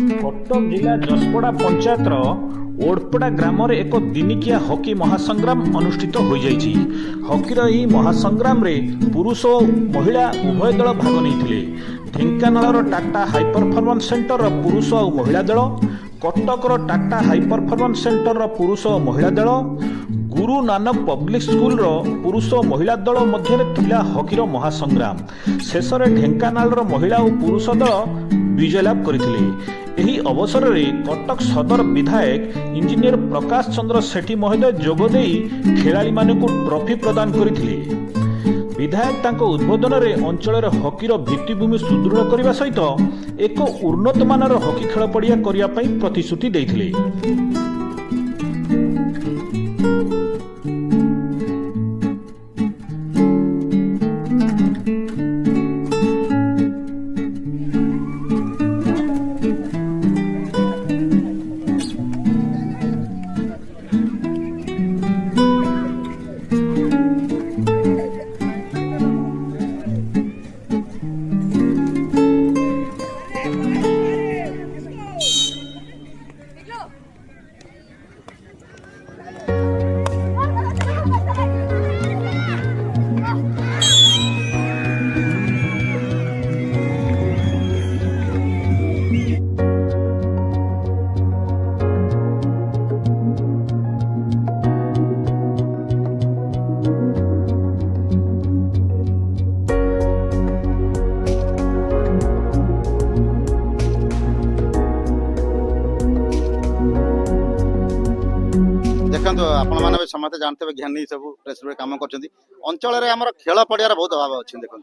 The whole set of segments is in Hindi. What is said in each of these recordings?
कटक जिला जसपड़ा पंचायतर ओडपड़ा ग्राम एक दिनिकिया हॉकी महासंग्राम अनुष्ठित हो जाइछि। हॉकीर ଏହି महासंग्राम रे पुरुष और महिला उभय दल भाग नहीं। Dhenkanal Tata high performance centre पुरुष और महिला दल, कटकर टाटा हाई परफॉर्मेंस सेंटर पुरुष और महिला दल, गुरु नानक पब्लिक स्कूल पुरुष और महिला दल मध्य थिला हॉकीर महासंग्राम। शेष में ढेंकानाल महिला और पुरुष दल विजय लाभ करथिले। एही अवसर में कटक सदर विधायक इंजीनियर प्रकाश चंद्र सेठी महोदय जोगदे खेलाड़ी मानक ट्रॉफी प्रदान करथिले। विधायक तांको उद्बोधन में अंचल हॉकीर भित्तिभूमि सुदृढ़ करने सहित एक उन्नत मानर हॉकी खेल पड़िया करने प्रतिश्रुति देथिले। देखो आपण मैंने समस्त जानते हैं ज्ञानी सब प्रेस कम कर अंचल खेल पड़ियार बहुत अभाव अच्छे। देखो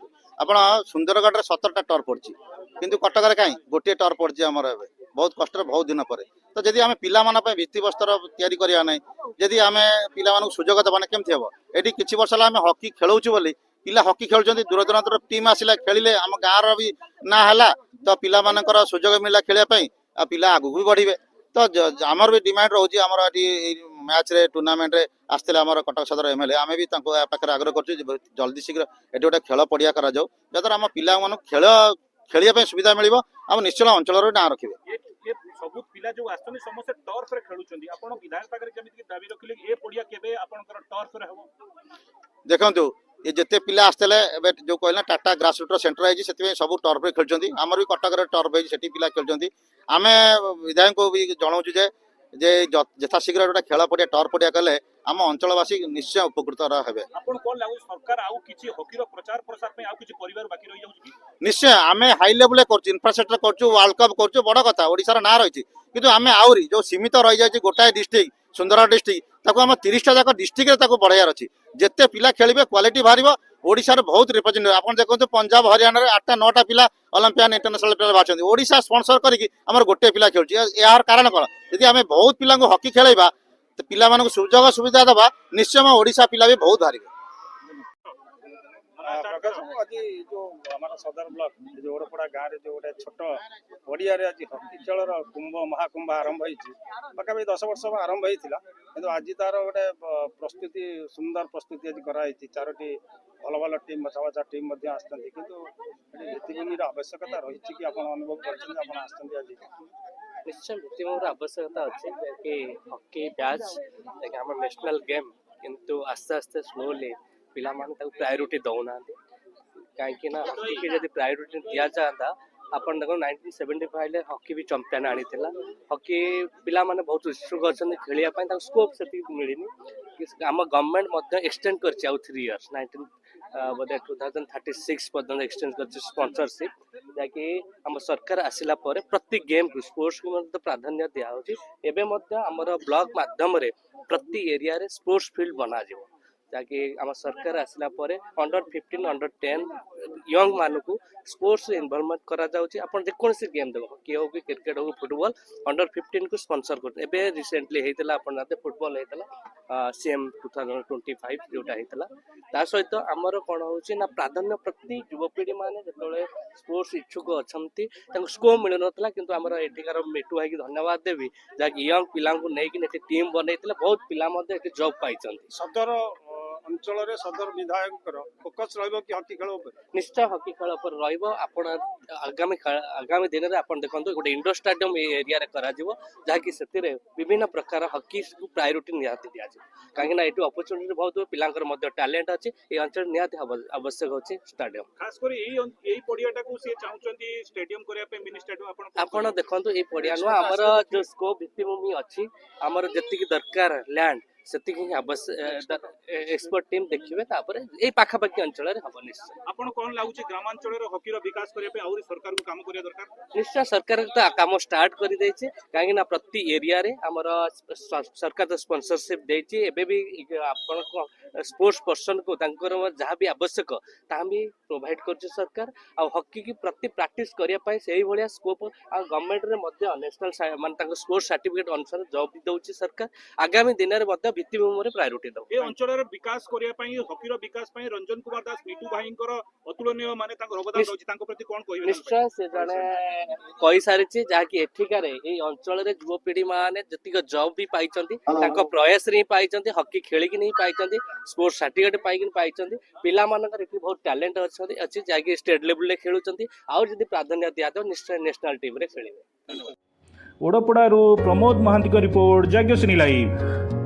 आप सुंदरगढ़ 17टा टर्फ पड़ी कि कटक कहीं गोटे टर्फ पड़ी आम बहुत कष्ट बहुत दिन पर। तो जदि आम पे भित्तिबस्तर या ना जदि आम पिला सुजोग देवाने केमती हम ये किसी वर्ष आम हॉकी खेलुँ बोली पिला हॉकी खेलुं दूर दूरांतर टीम आसला खेलिले आम गाँव भी ना है तो पिला सुजोग मिलला खेलने पिला आगू भी बढ़े। तो आमर भी डिमांड रोचे आमर मैच रे टूर्नामेंट रे आसते आमर कटक सदर एमएलए आम भी पाखे आग्रह कर जल्दी शीघ्र ये गोटे खेल पड़िया करा जाऊ जद्वारा आम पिला खेल खेलिया सुविधा मिल आम निश्चय अंचल ना रखिए। सब पिला जो आसछन समस्त टर्फ रे खेलुछंदी आपण विधायक पाकर केमिति दाबी रखिले ए पड़िया केबे आपनकर टर्फ रे हबो। देखंतु ये जिते पिला आसते जो कहना टाटा ग्रासरूट सेंटर है सब टर्फ रे खेलुछंदी आमर भी कटक टर्फ है सेठी पिला खेलुछंदी। आम विधायक को भी जनाऊँ जे यथाशीघ्र गोटे खेल पड़िया टर्फ पड़िया कले आम अंचलवासी निश्चय उपकृत हेबे। सरकार आउ किछि हॉकीर प्रचार प्रसार पे आउ किछि परिवार बाकी रहि जाउछि निश्चय आम हाई लेवल कर इंफ्रास्ट्रक्चर कर वर्ल्ड कप कर बड़ कथा ओडिशार ना रही किंतु आम आउरी जो सीमित रही जाए गोटाए डिस्ट्रिक्ट सुंदरगढ़ डिस्ट्रिक्ट ताको आम 30टा जाक डिस्ट्रिक्ट बढ़ाइयार अच्छी जिते पिला खेलिबे क्वालिटी बाहर ओडिशार बहुत रिप्रेजेंटेटिव आप देखो पंजाब हरियाणा 8टा 9टा पिला ओलंपियन इंटरनेशनल पिला बाछन ओडिशा स्पॉन्सर करके आमर गोटे पिला खेलुची यार कारण कौन यदि आम बहुत पिला हॉकी खेलैबा तो पिला मानक सुजोग सुविधा दबा निश्चय ओडिशा पिला भी बहुत बाहर। आज जो हमारा सदर ब्लॉक जो ओरपड़ा गाँव जो गोटे छोट पड़िया आज हॉकी खेलर कुंभ महाकुंभ आरंभ होगा 10 वर्ष आरंभ होता कि आज तार गोटे प्रस्तुति सुंदर प्रस्तुति आज कराई 4टी भल भल टीम बचा बचा टीम भित्तिभूमि आवश्यकता रही कि आप अनुभव कर निश्चय भित्तिभूमि आवश्यकता अच्छे कि हॉकी बैच आम नेशनल गेम किंतु आस्ते आस्ते स्लोली पिला प्रायोरिटी दौना कहीं हॉकी की जब प्रायोरिटी दि जाता अपन देखो 1975 हॉकी भी चैंपियन आनी हॉकी पिला माने बहुत उत्सुक अच्छा खेलने स्कोप से मिलनी आम गवर्नमेंट एक्सटेंड कर 3 इयर्स 19 2036 पर्यटन एक्सटेंड कर स्पॉन्सरशिप जहाँकि आम सरकार आसला प्रति गेम स्पोर्ट्स को प्राधान्य दिया आमर ब्लॉक माध्यम प्रति एरिया रे स्पोर्ट्स फील्ड बना जहाँकि आम सरकार आसला अंडर 15 अंडर 10 यंग मान को स्पोर्ट्स इनवॉल्वमेंट करा जाउची आपण जेकोसी गेम देबो हॉकी हो कि क्रिकेट हो फुटबॉल अंडर 15 को स्पॉन्सर करते एबे रिसेंटली हेतला आपण नाते फुटबॉल हेतला सीएम 2025 जोटा हेतला ता सहित आमर कोन होची ना प्राधान्य प्रति युवपीढ़ी माने जतले स्पोर्ट्स इच्छुक अछंती तांको स्कोप मिल नतला किंतु आमर एठिकार मेटू है कि धन्यवाद देवी जहाँकि यंग पिला को नहीं कि टीम बनैतिले बहुत पिला मध्ये जॉब पाइछंती सदर ଅଞ୍ଚଳରେ ସଦର ବିଧାୟକଙ୍କର ଫୋକସ୍ ରହିବ କି ହକି ଖେଳ ଉପରେ? ନିଶ୍ଚୟ ହକି ଖେଳ ଉପରେ ରହିବ। ଆପଣ ଆଗାମୀ ଦିନରେ ଆପଣ ଦେଖନ୍ତୁ ଗୋଟେ ଇଣ୍ଡୋର ଷ୍ଟାଡିୟମ ଏ ଏରିଆରେ କରାଯିବ, ଯାହାକି ସେଥିରେ ବିଭିନ୍ନ ପ୍ରକାର ହକିକୁ ପ୍ରାୟୋରିଟି ନିହାତି ଦିଆଯିବ। କାହିଁକିନା ଏଠି ଅପରଚୁନିଟି ବହୁତ ପିଲାଙ୍କର ମଧ୍ୟ ଟ୍ୟାଲେଣ୍ଟ ଅଛି। এই ଅଞ୍ଚଳରେ ନିହାତି ଆବଶ୍ୟକ ଅଛି ଷ୍ଟାଡିୟମ। ଖାସ କରି ଏଇ ପଡିଆଟାକୁ ସେ ଚାହୁଁଛନ୍ତି ଷ୍ଟାଡିୟମ କରିବା ପାଇଁ, ମିନି ଷ୍ଟାଡିୟମ। ଆପଣ ଦେଖନ୍ତୁ ଏଇ ପଡିଆ ନୁହଁ, ଆମର ଯୋଉ ସ୍କୋପ ଭିତ୍ତିଭୂମି ଅଛି, ଆମର ଯେତିକି ଦରକାର ଲ୍ୟାଣ୍ଡ ସେତିକି ହିଁ ଏକ୍ସପର୍ଟ ଟିମ୍ ଦେଖିବେ, ତାପରେ ଏଇ ପାଖାପାଖି ଅଞ୍ଚଳରେ ହବ। ନିଶ୍ଚୟ ଆପଣ କଣ ଲାଗୁଛି ଗ୍ରାମାଞ୍ଚଳରେ ହକିର ବିକାଶ କରିବା ପାଇଁ ଆହୁରି ସରକାରକୁ କାମ କରିବା ଦରକାର? ନିଶ୍ଚୟ ସରକାର ତ କାମ ଷ୍ଟାର୍ଟ କରିଦେଇଛି, କାହିଁକିନା ପ୍ରତି ଏରିଆରେ ଆମର ସରକାର ତ ସ୍ପନ୍ସରସିପ୍ ଦେଇଛି। ଏବେ ବି ଆପଣଙ୍କ ସ୍ପୋର୍ଟସ ପର୍ସନକୁ ତାଙ୍କର ଯାହା ବି ଆବଶ୍ୟକ ତାହା ବି ପ୍ରୋଭାଇଡ କରୁଛି ସରକାର। ଆଉ ହକି କି ପ୍ରତି ପ୍ରାକ୍ଟିସ କରିବା ପାଇଁ ସେଇଭଳିଆ ସ୍କୋପ ଆଉ ଗଭର୍ଣ୍ଣମେଣ୍ଟରେ ମଧ୍ୟ ନ୍ୟାସନାଲ ମାନେ ତାଙ୍କ ସ୍ପୋର୍ଟସ ସାର୍ଟିଫିକେଟ ଅନୁସାରେ ଜବ୍ ବି ଦେଉଛି ସରକାର। ଆଗାମୀ ଦିନରେ ମଧ୍ୟ ଭିତ୍ତିଭୂମିରେ ପ୍ରାୟୋରିଟି ଦେବ। ଏ ଅଞ୍ଚଳର ବିକାଶ କରିବା ପାଇଁ, ହକିର ବିକାଶ ପାଇଁ ରଞ୍ଜନ କୁମାର ଦାସ ମିଟୁ ଭାଇଙ୍କର ଅତୁଳନୀୟ ମାନେ ତାଙ୍କ ଅବଦାନ ରହିଛି, ତାଙ୍କ ପ୍ରତି କଣ କହିବେ? ନିଶ୍ଚୟ ସେ ଜଣେ କହିସାରିଛି, ଯାହାକି ଏଠିକାରେ ଏଇ ଅଞ୍ଚଳରେ ଯୁବପିଢି ମାନେ ଯେତିକି ଜବ୍ ବି ପାଇଛନ୍ତି ତାଙ୍କ ପ୍ରୟାସରେ ହିଁ ପାଇଛନ୍ତି, ହକି ଖେଳିକି ହିଁ ପାଇଛନ୍ତି, ସ୍ପୋର୍ଟସ ସାର୍ଟିଫିକେଟ ପାଇକି ପାଇଛନ୍ତି। ପିଲାମାନଙ୍କର ଏଠି ବହୁତ ଟ୍ୟାଲେଣ୍ଟ ଅଛି ଯାହାକି ଷ୍ଟେଟ୍ ଲେବୁଲରେ ଖେଳୁଛନ୍ତି। ଆଉ ଯଦି ପ୍ରାଧାନ୍ୟ ଦିଆଯାଉ ନିଶ୍ଚୟ ନ୍ୟାସନାଲ ଟିମ୍ରେ ଖେଳିବେ। ଓଡ଼ପଡ଼ାରୁ ପ୍ରମୋଦ ମହାନ୍ତିଙ୍କ ରିପୋର୍ଟ, ଯାଜ୍ଞସିନୀ ଲାଇଭ୍।